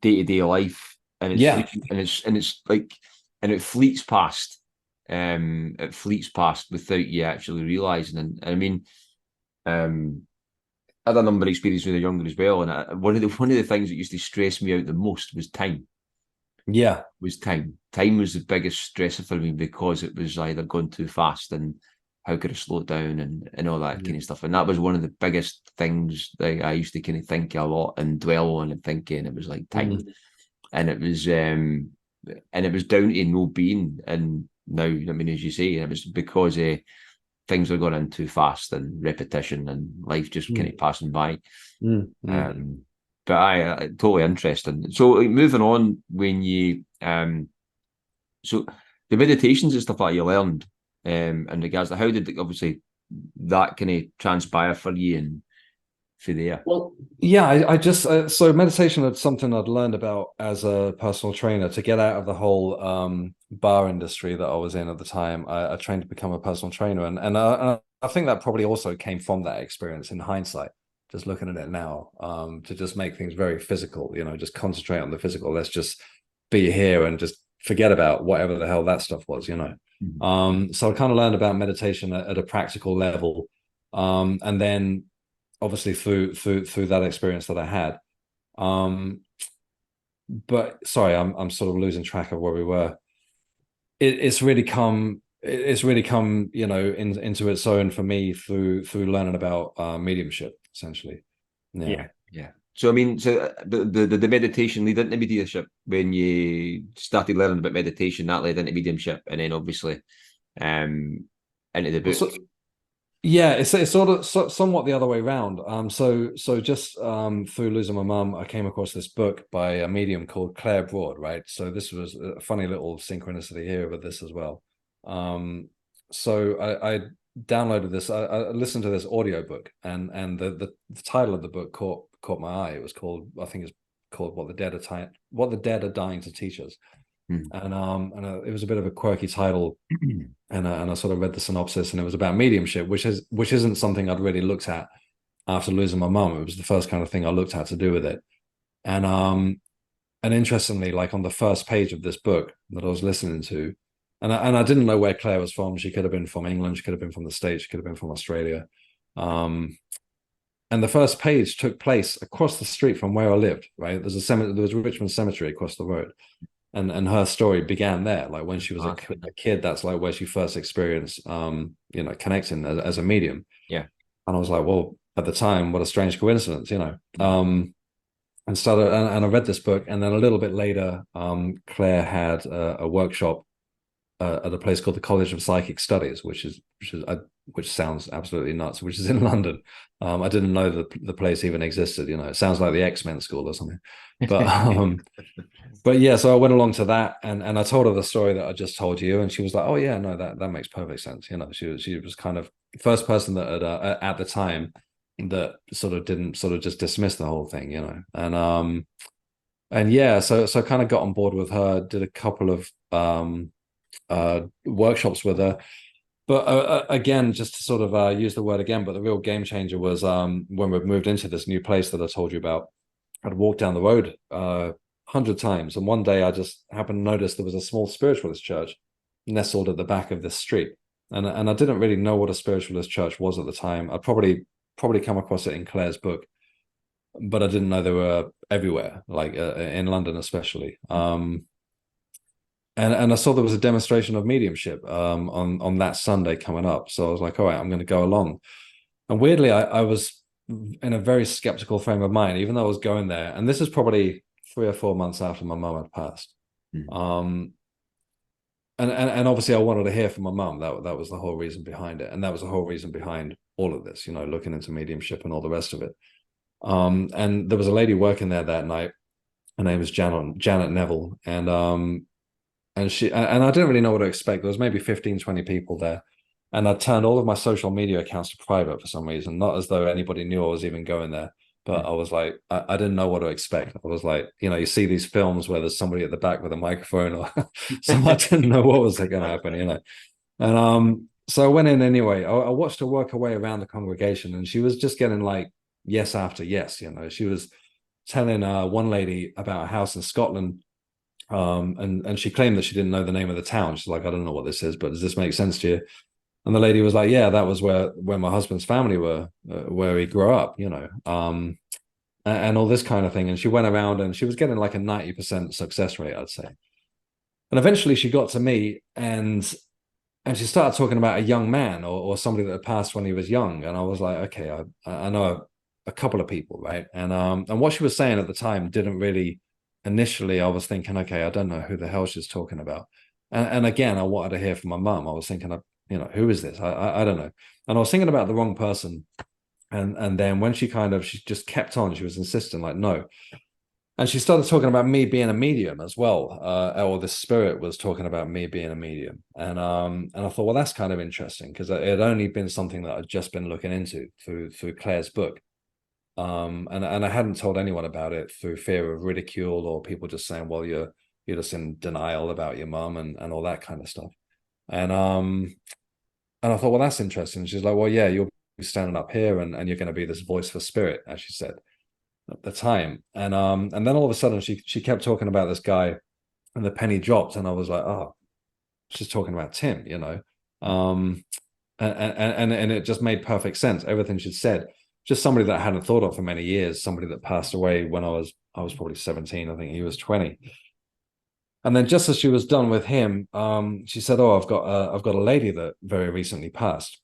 day-to-day life, and it's like, and it fleets past. It fleets past without you actually realizing. And I mean, I had a number of experiences when I was younger as well, and one of the things that used to stress me out the most was time. Yeah, was time. Time was the biggest stressor for me, because it was either going too fast and how could I slow it down and all that kind of stuff. And that was one of the biggest things that I used to kind of think a lot and dwell on and think, and it was like time. And it was down to no being. And now, I mean, as you say, it was because things were going in too fast, and repetition, and life just kind of passing by. But I totally interesting. So, like, moving on, when you so the meditations and stuff that you learned in regards to, how did obviously that kind of transpire for you and for there? Well, yeah, I just so meditation is something I'd learned about as a personal trainer to get out of the whole bar industry that I was in at the time. I trained to become a personal trainer, and I think that probably also came from that experience in hindsight. Just looking at it now, to just make things very physical, you know, just concentrate on the physical. Let's just be here and just forget about whatever the hell that stuff was, you know. So I kind of learned about meditation at a practical level, and then obviously through that experience that I had. But sorry, I'm sort of losing track of where we were. It's really come, you know, into its own for me through learning about mediumship, essentially. Yeah. So I mean, so the meditation lead into mediumship. When you started learning about meditation, that led into mediumship, and then obviously into the book. Yeah, it's sort of somewhat the other way around. So just through losing my mum, I came across this book by a medium called Claire Broad, right? So this was a funny little synchronicity here with this as well. So I downloaded this. I listened to this audiobook, and the title of the book caught my eye. It was called, I think it's called What the Dead Are Dying to Teach Us. And it was a bit of a quirky title, and I sort of read the synopsis, and it was about mediumship, which isn't something I'd really looked at after losing my mum. It was the first kind of thing I looked at to do with it, and interestingly, like on the first page of this book that I was listening to, and I didn't know where Claire was from. She could have been from England, she could have been from the States, she could have been from Australia, and the first page took place across the street from where I lived. Right, there was Richmond Cemetery across the road. And her story began there, like when she was a kid. That's like where she first experienced, you know, connecting as a medium. Yeah. And I was like, well, at the time, what a strange coincidence, you know. And I read this book, and then a little bit later, Claire had a workshop at a place called the College of Psychic Studies, which sounds absolutely nuts, which is in London. I didn't know the place even existed. You know, it sounds like the X-Men school or something. But yeah, so I went along to that, and I told her the story that I just told you, and she was like, "Oh yeah, no, that makes perfect sense." You know, she was kind of the first person that had, at the time, that didn't just dismiss the whole thing, you know, and yeah, so I kind of got on board with her, did a couple of workshops with her. But again, just to sort of use the word again, but the real game changer was when we moved into this new place that I told you about. I'd walked down the road 100 times, and one day I just happened to notice there was a small spiritualist church nestled at the back of this street, and I didn't really know what a spiritualist church was at the time. I probably probably come across it in Claire's book, but I didn't know they were everywhere, like in London especially. And I saw there was a demonstration of mediumship on that Sunday coming up. So I was like, all right, I'm going to go along. And weirdly, I was in a very skeptical frame of mind, even though I was going there. And this is probably 3 or 4 months after my mum had passed. And obviously I wanted to hear from my mum. That was the whole reason behind it. And that was the whole reason behind all of this, looking into mediumship and all the rest of it. And there was a lady working there that night. Her name was Janet Neville. And I didn't really know what to expect. There was maybe 15, 20 people there. And I turned all of my social media accounts to private for some reason, not as though anybody knew I was even going there. But I was like, I didn't know what to expect. I was like, you see these films where there's somebody at the back with a microphone or so I didn't know what was going to happen, And so I went in anyway. I watched her work her way around the congregation, and she was just getting like yes after yes. She was telling one lady about a house in Scotland. And she claimed that she didn't know the name of the town. She's like, I don't know what this is, but does this make sense to you? And the lady was like, yeah, that was where my husband's family were, where he grew up, and all this kind of thing. And she went around and she was getting like a 90% success rate, I'd say. And eventually she got to me and she started talking about a young man or somebody that had passed when he was young. And I was like, okay, I know a couple of people, right? And what she was saying at the time didn't really, initially I was thinking, okay, I don't know who the hell she's talking about. And again, I wanted to hear from my mum. I was thinking, who is this? I don't know. And I was thinking about the wrong person. And then when she just kept on, she was insistent, like, no. And she started talking about me being a medium as well. Or the spirit was talking about me being a medium. And I thought, well, that's kind of interesting, because it had only been something that I'd just been looking into through Claire's book. And I hadn't told anyone about it through fear of ridicule or people just saying, well, you're just in denial about your mum and all that kind of stuff. And I thought, well, that's interesting. She's like, well, yeah, you'll be standing up here and you're going to be this voice for spirit, as she said at the time. And then all of a sudden she kept talking about this guy, and the penny dropped, and I was like, oh, she's talking about Tim, and it just made perfect sense. Everything she'd said, just somebody that I hadn't thought of for many years, somebody that passed away when I was probably 17. I think he was 20. And then just as she was done with him, she said, oh, I've got a lady that very recently passed.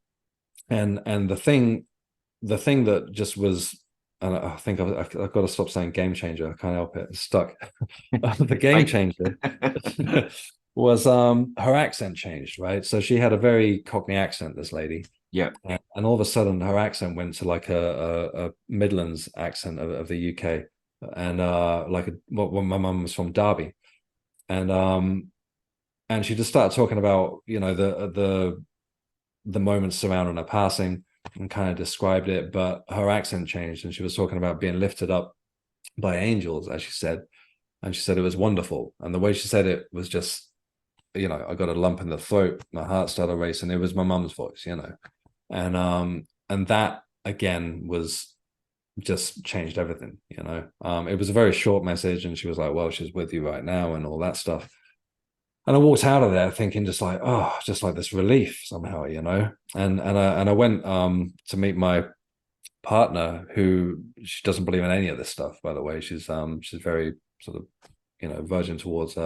And the thing that just was, and I think I've got to stop saying game changer. I can't help it. It's stuck. The game changer was her accent changed, right? So she had a very Cockney accent, this lady. Yeah. And all of a sudden her accent went to like a Midlands accent of the UK. And when my mum was from Derby. And she just started talking about, the moments surrounding her passing, and kind of described it, but her accent changed, and she was talking about being lifted up by angels, as she said. And she said it was wonderful. And the way she said it was just, I got a lump in the throat, my heart started racing. It was my mum's voice, and that again was just changed everything. It was a very short message, and she was like, well, she's with you right now and all that stuff. And I walked out of there thinking just like this relief somehow, and I went to meet my partner, who she doesn't believe in any of this stuff, by the way. She's very sort of virgin towards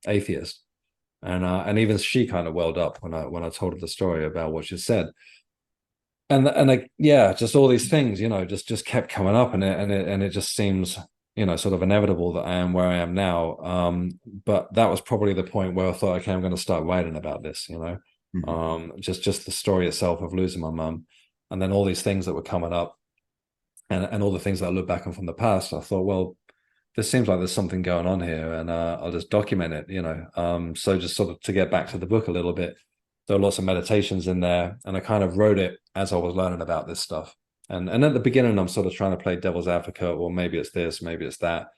atheist, and even she kind of welled up when I told her the story about what she said. And just all these things, just kept coming up, and it just seems, sort of inevitable that I am where I am now. But that was probably the point where I thought, okay, I'm going to start writing about this, just the story itself of losing my mum, and then all these things that were coming up, and all the things that I look back on from the past. I thought, well, this seems like there's something going on here, and I'll just document it, so just sort of to get back to the book a little bit, there are lots of meditations in there, and I kind of wrote it as I was learning about this stuff. And at the beginning, I'm sort of trying to play devil's advocate, well, maybe it's this, maybe it's that.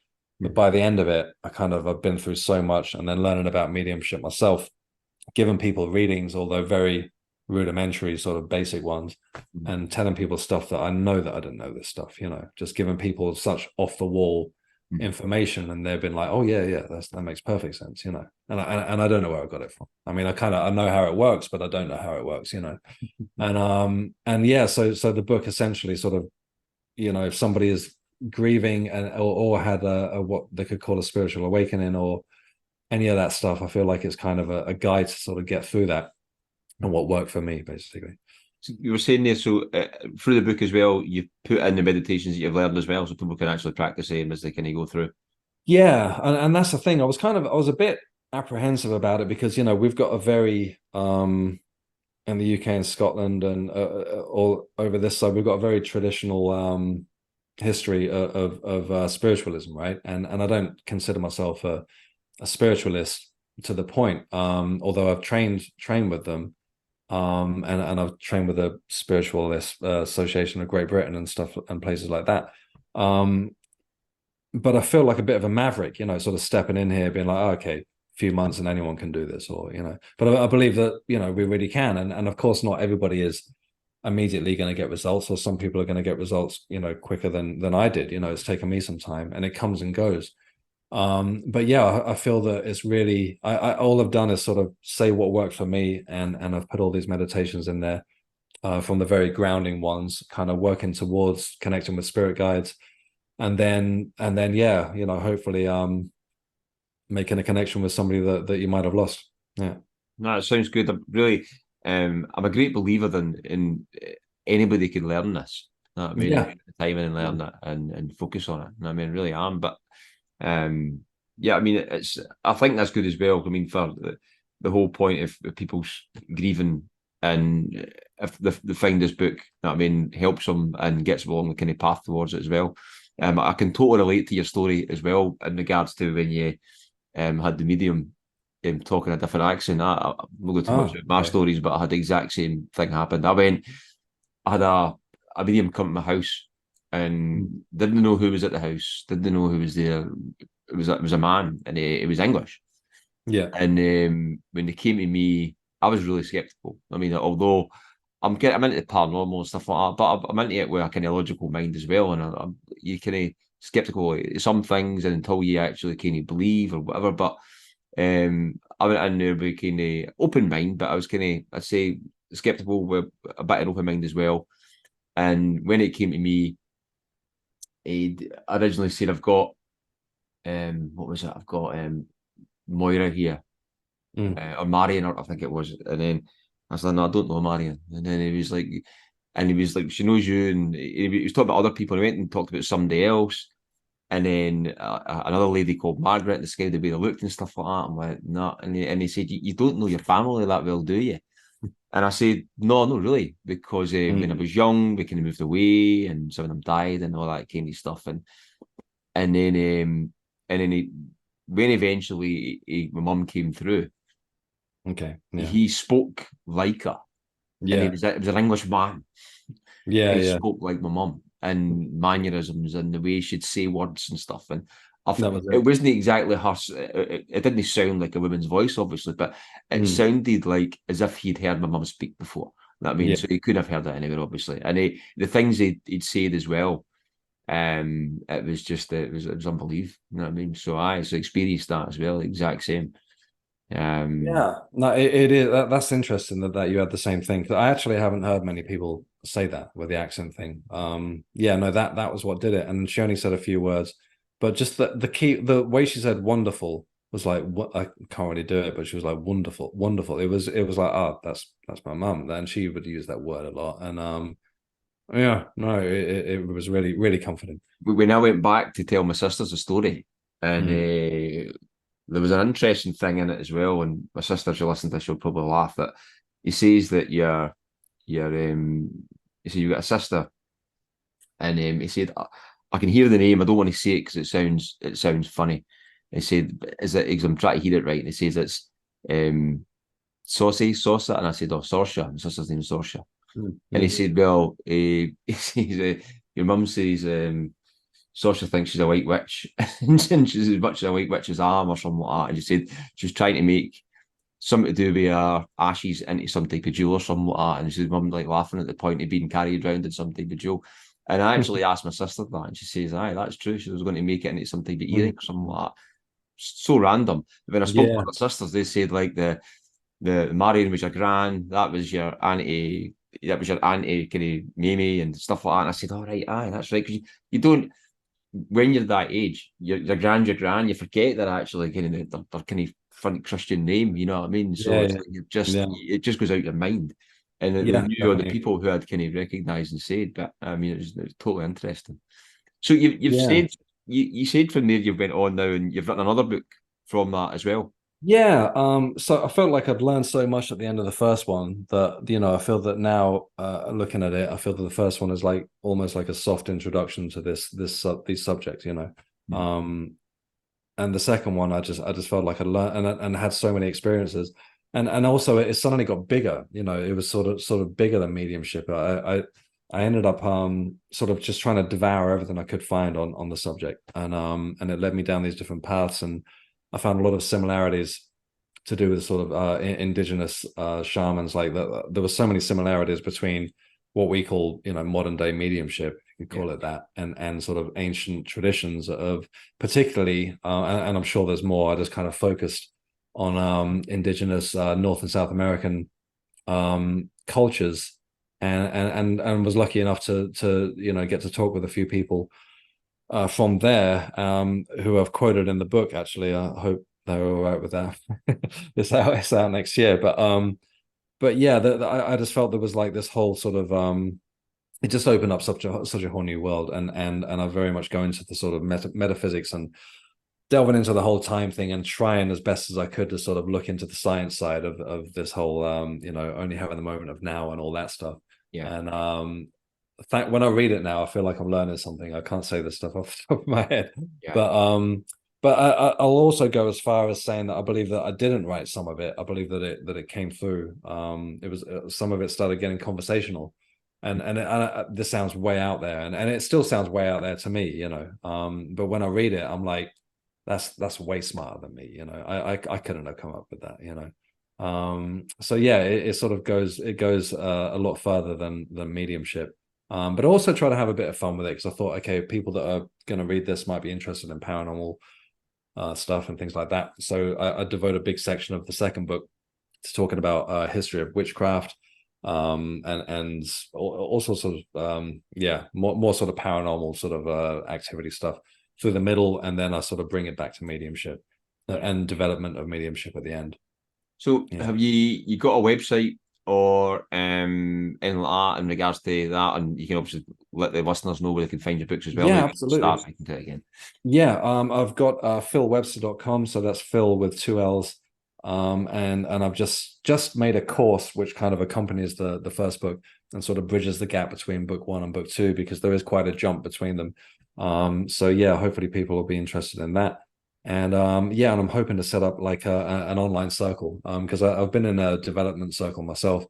But by the end of it, I've been through so much, and then learning about mediumship myself, giving people readings, although very rudimentary, sort of basic ones, and telling people stuff that I know that I didn't know this stuff, just giving people such off the wall information, and they've been like, oh yeah, that makes perfect sense, and I don't know where I got it from. I mean, I know how it works, but I don't know how it works, and yeah, so the book essentially sort of, if somebody is grieving or had a what they could call a spiritual awakening or any of that stuff, I feel like it's kind of a guide to sort of get through that, and what worked for me basically. So you were saying there, so through the book as well, you put in the meditations that you've learned as well, so people can actually practice them as they kind of go through. Yeah, and that's the thing. I was a bit apprehensive about it because we've got a very in the UK and Scotland and all over this side, we've got a very traditional history of spiritualism, right? And I don't consider myself a spiritualist to the point, although I've trained with them. And I've trained with the Spiritualist Association of Great Britain and stuff and places like that. But I feel like a bit of a maverick, sort of stepping in here, being like, oh, okay, a few months and anyone can do this, or But I believe that we really can, and of course, not everybody is immediately going to get results, or some people are going to get results, quicker than I did. It's taken me some time, and it comes and goes. But yeah, I feel that it's really all I've done is sort of say what worked for me, and I've put all these meditations in there, from the very grounding ones, kind of working towards connecting with spirit guides, and then yeah, hopefully making a connection with somebody that you might have lost. Yeah, no, it sounds good. I'm a great believer in anybody can learn this. You know what I mean? Yeah. Time and learn it and focus on it. You know what I mean, I really am. But yeah, I mean, I think that's good as well. I mean, for the whole point of people's grieving, and if they find this book, you know what I mean, helps them and gets them along the kind of path towards it as well. I can totally relate to your story as well in regards to when you had the medium talking a different accent. I'm not going to much about my stories, but I had the exact same thing happen. I had a medium come to my house and didn't know who was at the house, didn't know who was there. It was a man, and it was English. Yeah. And when they came to me, I was really skeptical. I mean, although I'm into paranormal and stuff like that, but I'm into it with a kind of logical mind as well. And you kind of skeptical at some things until you actually kind of believe or whatever. But I went in there with kind of open mind, but I was kind of, I'd say, skeptical with a bit of open mind as well. And when it came to me, I originally said, I've got, what was it? I've got Moira here, or Marion, or I think it was. And then I was like, no, I don't know Marion. And then he was like, she knows you. And he was talking about other people. And he went and talked about somebody else. And then another lady called Margaret, the scared the way they looked and stuff like that. I'm like, no. And he said, you don't know your family that well, do you? And I said, no, not really, because when I was young, we kind of moved away, and some of them died and all that kind of stuff. And then when eventually my mum came through, okay, he spoke like her. Yeah, and it was an English man. Yeah, he spoke like my mum, and mannerisms and the way she'd say words and stuff. And it wasn't exactly her. It didn't sound like a woman's voice, obviously, but it sounded like as if he'd heard my mum speak before. You know what I mean? Yeah. So he could have heard that anywhere, obviously. And the things he'd said as well, it was just it was unbelievable. You know what I mean? So I experienced that as well, the exact same. Yeah, no, it is. That's interesting that you had the same thing. I actually haven't heard many people say that with the accent thing. Yeah, no, that was what did it. And she only said a few words, but just the way she said "wonderful" was like, what, I can't really do it, but she was like, "wonderful, wonderful." It was like, oh, that's my mum. And she would use that word a lot. And yeah, no, it was really, really comforting. When I went back to tell my sisters a story, and there was an interesting thing in it as well, and my sister, she'll listen to this, she'll probably laugh, that he says that he said, you got a sister, and he said, I can hear the name, I don't want to say it because it sounds funny. He said, is it, because I'm trying to hear it right, and he says it's Saucy, and I said, oh, Sorsha, my sister's name is Sorsha. And he said, well, he says, your mum says Sorsha thinks she's a white witch, and she's as much a white witch as I am, or something like that. And she said she was trying to make something to do with her ashes into some type of jewel or something like that. And she's mum like laughing at the point of being carried around in some type of jewel. And I actually asked my sister that, and she says, aye, that's true. She was going to make it into some type of earring or something like that. So random. But when I spoke to other sisters, they said like the Marion was your gran, that was your auntie kind of Mimi and stuff like that. And I said, all right, aye, that's right. Because you don't, when you're that age, your gran, you forget they're actually kind of they're kind of front Christian name, you know what I mean? So it's like it just goes out your mind. And they knew all the people who I'd kind of recognised and said, but I mean, it was totally interesting. So you've said you said from there you've went on now and you've written another book from that as well. Yeah, so I felt like I'd learned so much at the end of the first one that, I feel that now, looking at it, I feel that the first one is like almost like a soft introduction to these subjects, and the second one, I just felt like I learned and had so many experiences, and also it suddenly got bigger, it was sort of bigger than mediumship. I ended up sort of just trying to devour everything I could find on the subject, and it led me down these different paths, and I found a lot of similarities to do with sort of indigenous shamans. Like that, there were so many similarities between what we call, modern day mediumship, if you could call it that, and sort of ancient traditions of particularly, and I'm sure there's more. I just kind of focused on indigenous North and South American cultures, and was lucky enough to get to talk with a few people from there, who I've quoted in the book. Actually, I hope they're all right with that. It's out next year, but yeah, I just felt there was like this whole sort of it just opened up such a whole new world, and I very much go into the sort of metaphysics and delving into the whole time thing, and trying as best as I could to sort of look into the science side of this whole only having the moment of now and all that stuff. And when I read it now, I feel like I'm learning something. I can't say this stuff off the top of my head, but I'll also go as far as saying that I believe that I didn't write some of it. I believe that it came through. It was some of it started getting conversational, and this sounds way out there, and it still sounds way out there to me, But when I read it, I'm like, that's way smarter than me, I couldn't have come up with that, So yeah, it sort of goes a lot further than mediumship. But also try to have a bit of fun with it, because I thought, okay, people that are going to read this might be interested in paranormal stuff and things like that. So I devote a big section of the second book to talking about history of witchcraft, and all sorts of more sort of paranormal sort of activity stuff through the middle, and then I sort of bring it back to mediumship and development of mediumship at the end. So have you got a website or anything like that in regards to that? And you can obviously let the listeners know where they can find your books as well. Yeah, absolutely. I can do it again. Yeah, I've got phillwebster.com, so that's Phill with 2 L's. And I've just made a course which kind of accompanies the first book and sort of bridges the gap between book 1 and book 2, because there is quite a jump between them. So yeah, hopefully people will be interested in that. And and I'm hoping to set up like an online circle, because I've been in a development circle myself,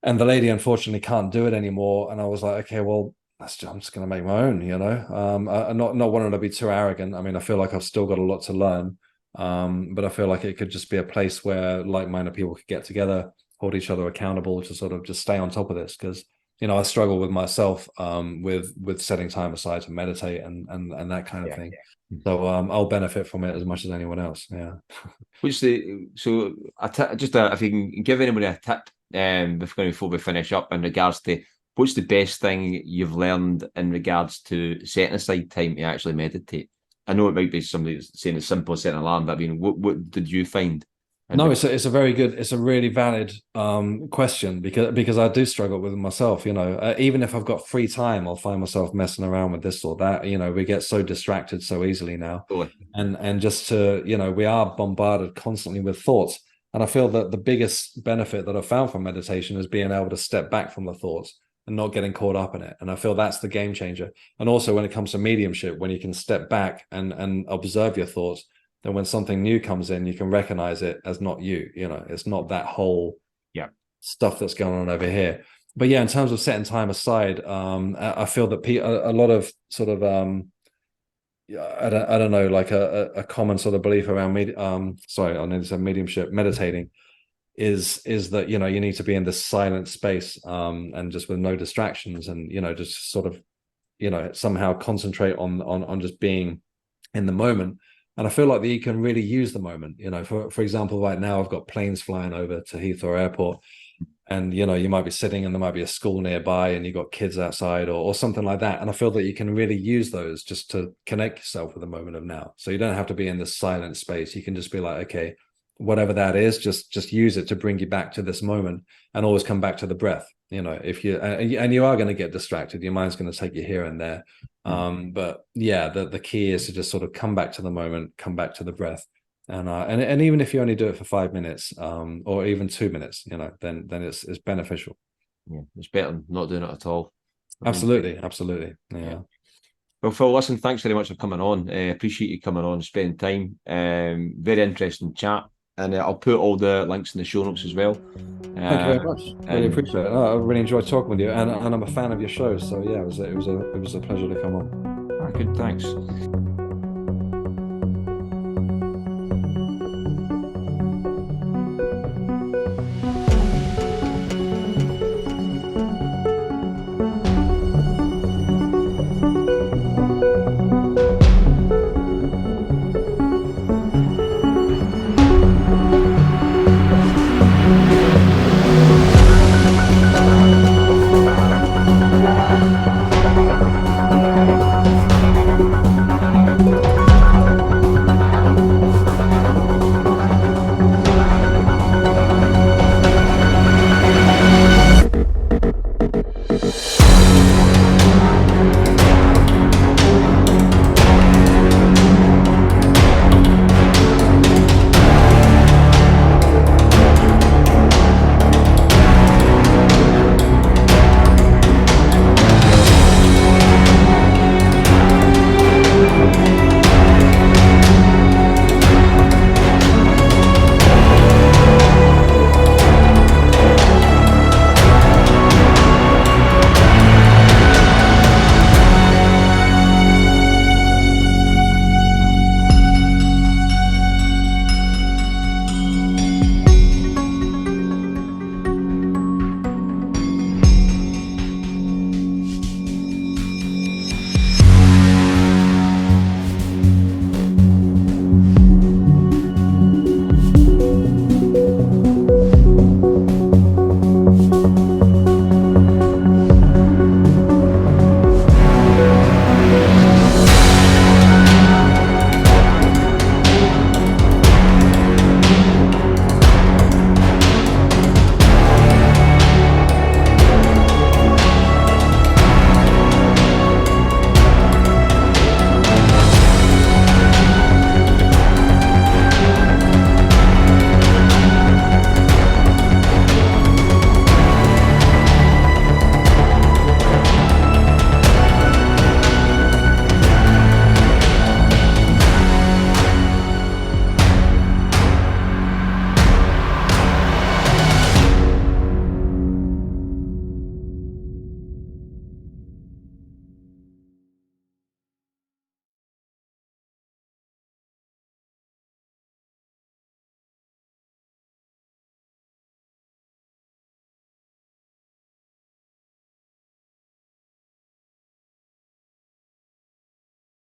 and the lady unfortunately can't do it anymore. And I was like, okay, well, I'm just going to make my own, I'm not wanting to be too arrogant. I mean, I feel like I've still got a lot to learn, but I feel like it could just be a place where like-minded people could get together, hold each other accountable to sort of just stay on top of this, because I struggle with myself with setting time aside to meditate and that kind of thing. So I'll benefit from it as much as anyone else. Yeah. If you can give anybody a tip before we finish up in regards to what's the best thing you've learned in regards to setting aside time to actually meditate? I know it might be somebody saying it's simple as setting an alarm, but I mean, what did you find? No, it's a very good, it's a really valid question, because I do struggle with it myself. Even if I've got free time, I'll find myself messing around with this or that. We get so distracted so easily now, and just to we are bombarded constantly with thoughts. And I feel that the biggest benefit that I've found from meditation is being able to step back from the thoughts and not getting caught up in it. And I feel that's the game changer. And also when it comes to mediumship, when you can step back and observe your thoughts, then when something new comes in, you can recognize it as not you. It's not that whole stuff that's going on over here. But yeah, in terms of setting time aside, I feel that a lot of sort of I don't know, like a common sort of belief around mediumship, meditating is that you need to be in this silent space, and just with no distractions, and just sort of somehow concentrate on just being in the moment. And I feel like that you can really use the moment. For example, right now I've got planes flying over to Heathrow Airport, and you might be sitting and there might be a school nearby and you've got kids outside or something like that. And I feel that you can really use those just to connect yourself with the moment of now. So you don't have to be in this silent space. You can just be like, okay, whatever that is, just use it to bring you back to this moment, and always come back to the breath. If you and you are going to get distracted, your mind's going to take you here and there. But yeah, the key is to just sort of come back to the moment, come back to the breath. And even if you only do it for 5 minutes, or even 2 minutes, then it's beneficial. Yeah, it's better than not doing it at all. Absolutely. Yeah. Well, Phill, listen, thanks very much for coming on. Appreciate you coming on, spending time. Very interesting chat, and I'll put all the links in the show notes as well. Thank you very much. Really appreciate it. I really enjoyed talking with you, and I'm a fan of your show. So yeah, it was a pleasure to come on. Good, thanks.